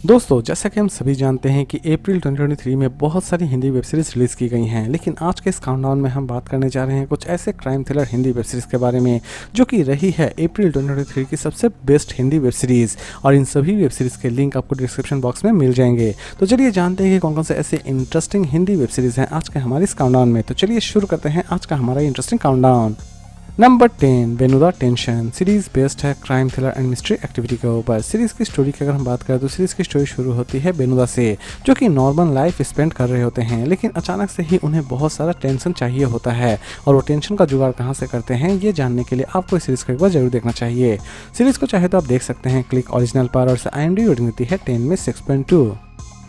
दोस्तों, जैसा कि हम सभी जानते हैं कि अप्रैल 2023 में बहुत सारी हिंदी वेब सीरीज़ रिलीज़ की गई हैं, लेकिन आज के इस काउंटडाउन में हम बात करने जा रहे हैं कुछ ऐसे crime thriller Hindi web series के बारे में जो कि रही है अप्रैल 2023 की सबसे बेस्ट हिंदी वेब सीरीज़। और इन सभी वेब सीरीज़ के लिंक आपको डिस्क्रिप्शन बॉक्स में मिल जाएंगे। तो चलिए जानते हैं कि कौन कौन से ऐसे इंटरेस्टिंग हिंदी वेब सीरीज़ हैं आज के हमारे इस काउंटडाउन में। तो चलिए शुरू करते हैं आज का हमारा इंटरेस्टिंग काउंटडाउन। नंबर 10 वेनुदा टेंशन सीरीज बेस्ड है crime thriller and mystery activity के ऊपर। सीरीज की स्टोरी की अगर हम बात करें तो सीरीज की स्टोरी शुरू होती है वेनुदा से, जो कि नॉर्मल लाइफ स्पेंड कर रहे होते हैं, लेकिन अचानक से ही उन्हें बहुत सारा टेंशन चाहिए होता है। और वो टेंशन का जुगाड़ कहाँ से करते हैं ये जानने के लिए आपको इस सीरीज को एक बार जरूर देखना चाहिए। सीरीज को चाहे तो आप देख सकते हैं क्लिक ओरिजिनल पर, और IMDb रेटिंग देती है 10 में 6.2।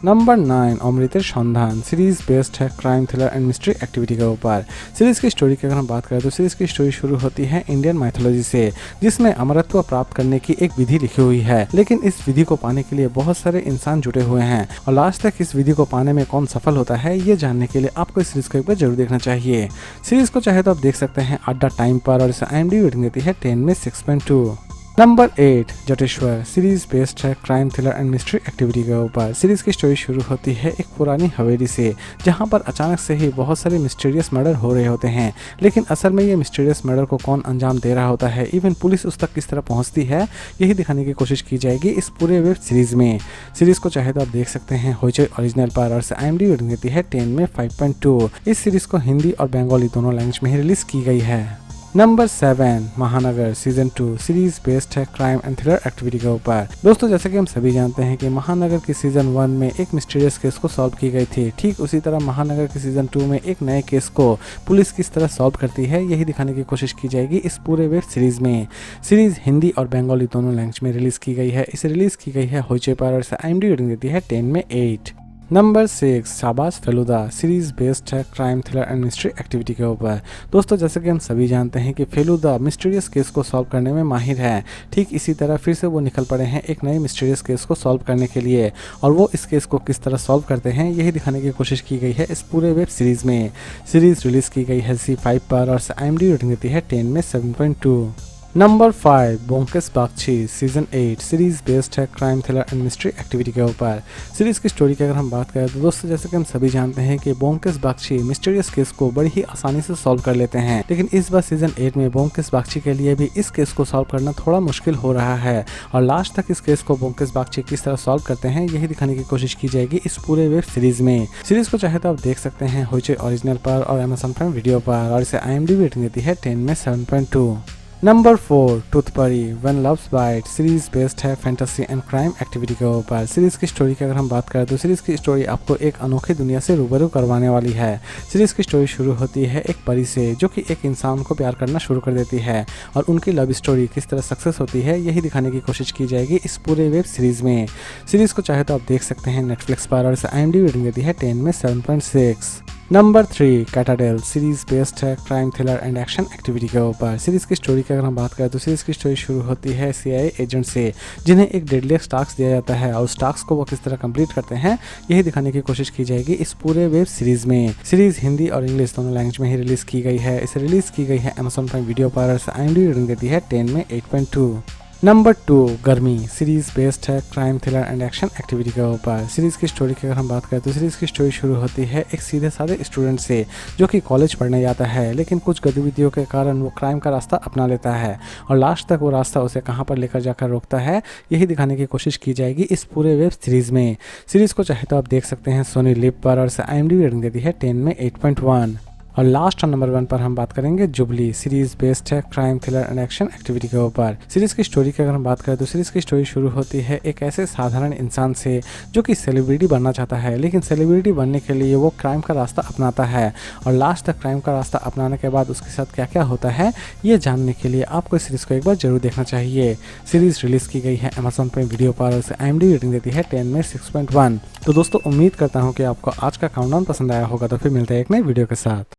नंबर 9 अमृतेर संधान सीरीज बेस्ड है crime thriller and mystery activity के ऊपर। सीरीज की स्टोरी की अगर हम बात करें तो सीरीज की स्टोरी शुरू होती है इंडियन माइथोलॉजी से, जिसमें अमरत्व प्राप्त करने की एक विधि लिखी हुई है, लेकिन इस विधि को पाने के लिए बहुत सारे इंसान जुटे हुए हैं। और लास्ट तक इस विधि को पाने में कौन सफल होता है ये जानने के लिए आपको इस सीरीज को एक बार जरूर देखना चाहिए। सीरीज को चाहे तो आप देख सकते हैं अड्डा टाइम पर, और इसे IMDb रेटिंग देती है 10 में 6.2। नंबर 8 जटेश्वर सीरीज बेस्ड है crime thriller and mystery activity के ऊपर। सीरीज की स्टोरी शुरू होती है एक पुरानी हवेली से, जहां पर अचानक से ही बहुत सारे मिस्टीरियस मर्डर हो रहे होते हैं, लेकिन असल में ये मिस्टीरियस मर्डर को कौन अंजाम दे रहा होता है, इवन पुलिस उस तक किस तरह पहुंचती है, यही दिखाने की कोशिश की जाएगी इस पूरे वेब सीरीज में। सीरीज को चाहे तो आप देख सकते हैं होइचई ओरिजिनल पर, और IMDb रेटिंग देती है 10 में 5.2। इस सीरीज को हिंदी और बंगाली दोनों लैंग्वेज में ही रिलीज की गई है। नंबर 7 महानगर सीजन 2 सीरीज बेस्ड है क्राइम एंड थ्रिलर एक्टिविटी के ऊपर। दोस्तों, जैसे कि हम सभी जानते हैं कि महानगर की सीजन 1 में एक मिस्टीरियस केस को सॉल्व की गई थी, ठीक उसी तरह महानगर की सीजन 2 में एक नए केस को पुलिस किस तरह सॉल्व करती है यही दिखाने की कोशिश की जाएगी इस पूरे वेब सीरीज में। सीरीज हिंदी और बंगाली दोनों लैंग्वेज में रिलीज की गई है। इसे रिलीज की गई है होइचई पर, और IMDb रेटिंग देती है 10 में 8। नंबर 6 शाबाश फेलुदा सीरीज बेस्ड है crime thriller and mystery activity के ऊपर। दोस्तों, जैसे कि हम सभी जानते हैं कि फेलुदा मिस्टीरियस केस को सॉल्व करने में माहिर है, ठीक इसी तरह फिर से वो निकल पड़े हैं एक नए मिस्टीरियस केस को सॉल्व करने के लिए, और वो इस केस को किस तरह सॉल्व करते हैं यही दिखाने की कोशिश की गई है इस पूरे वेब सीरीज में। सीरीज रिलीज की गई है C5 पर, और IMDb रेटिंग देती है 10 में 7.2। Number 5 Byomkesh Bakshi season 8 series based है crime thriller and mystery activity के ऊपर। सीरीज की स्टोरी की अगर हम बात करें तो दोस्तों, जैसे कि हम सभी जानते हैं कि बोंकेस बागची मिस्टीरियस केस को बड़ी ही आसानी से सॉल्व कर लेते हैं, लेकिन इस बार सीजन 8 में बोंकेस बागची के लिए भी इस केस को सॉल्व करना थोड़ा मुश्किल हो रहा है। और लास्ट तक इस केस को बोंकेस बागची किस तरह सॉल्व करते हैं यही दिखाने की कोशिश की जाएगी इस पूरे वेब सीरीज में। सीरीज को चाहे तो आप देख सकते हैं होइचई ओरिजिनल पर, और Amazon प्राइम वीडियो पर, और इसे IMDb रेटिंग देती है 10 में 7.2। Number 4 Toothpari when loves bite series based है फैंटेसी एंड क्राइम एक्टिविटी के ऊपर। सीरीज की स्टोरी की अगर हम बात करें तो सीरीज की स्टोरी आपको एक अनोखी दुनिया से रूबरू करवाने वाली है। सीरीज की स्टोरी शुरू होती है एक परी से, जो कि एक इंसान को प्यार करना शुरू कर देती है, और उनकी लव स्टोरी किस तरह सक्सेस होती है यही दिखाने की कोशिश की जाएगी इस पूरे वेब सीरीज में। सीरीज को चाहे तो आप देख सकते हैं नेटफ्लिक्स पर, और IMDb रेटिंग देती है 10 में 7.6। नंबर 3 कैटाडेल सीरीज बेस्ड है crime thriller and action activity के ऊपर। सीरीज की स्टोरी की अगर हम बात करें तो सीरीज की स्टोरी शुरू होती है CIA एजेंट से, जिन्हें एक डेडलिएस्ट टास्क दिया जाता है, और उस टास्क को वो किस तरह कंप्लीट करते हैं यही दिखाने की कोशिश की जाएगी इस पूरे वेब सीरीज में। सीरीज हिंदी और इंग्लिश दोनों लैंग्वेज में ही रिलीज की गई है। इसे रिलीज की गई है Amazon प्राइम वीडियो पर, और IMDb रेटिंग देती है 10 में 8.2। नंबर 2 गर्मी सीरीज बेस्ड है crime thriller and action activity के ऊपर। सीरीज की स्टोरी की अगर हम बात करें तो सीरीज की स्टोरी शुरू होती है एक सीधे साधे स्टूडेंट से, जो कि कॉलेज पढ़ने जाता है, लेकिन कुछ गतिविधियों के कारण वो क्राइम का रास्ता अपना लेता है, और लास्ट तक वो रास्ता उसे कहाँ पर लेकर जाकर रोकता है यही दिखाने की कोशिश की जाएगी इस पूरे वेब सीरीज में। सीरीज को चाहे तो आप देख सकते हैं सोनी लिव पर, और IMDb रेटिंग देती है 10 में 8.1। और लास्ट नंबर 1 पर हम बात करेंगे जुबली सीरीज बेस्ड है crime thriller and action activity के ऊपर। सीरीज की स्टोरी की अगर हम बात करें तो सीरीज की स्टोरी शुरू होती है एक ऐसे साधारण इंसान से, जो कि सेलिब्रिटी बनना चाहता है, लेकिन सेलिब्रिटी बनने के लिए वो क्राइम का रास्ता अपनाता है, और लास्ट तक क्राइम का रास्ता अपनाने के बाद उसके साथ क्या क्या होता है ये जानने के लिए आपको इस सीरीज को एक बार जरूर देखना चाहिए। सीरीज रिलीज की गई है Amazon प्राइम वीडियो पर, और IMDb रेटिंग देती है 10 में 6.1। तो दोस्तों, उम्मीद करता हूँ कि आपको आज का काउंटडाउन पसंद आया होगा। तो फिर मिलते हैं एक नई वीडियो के साथ।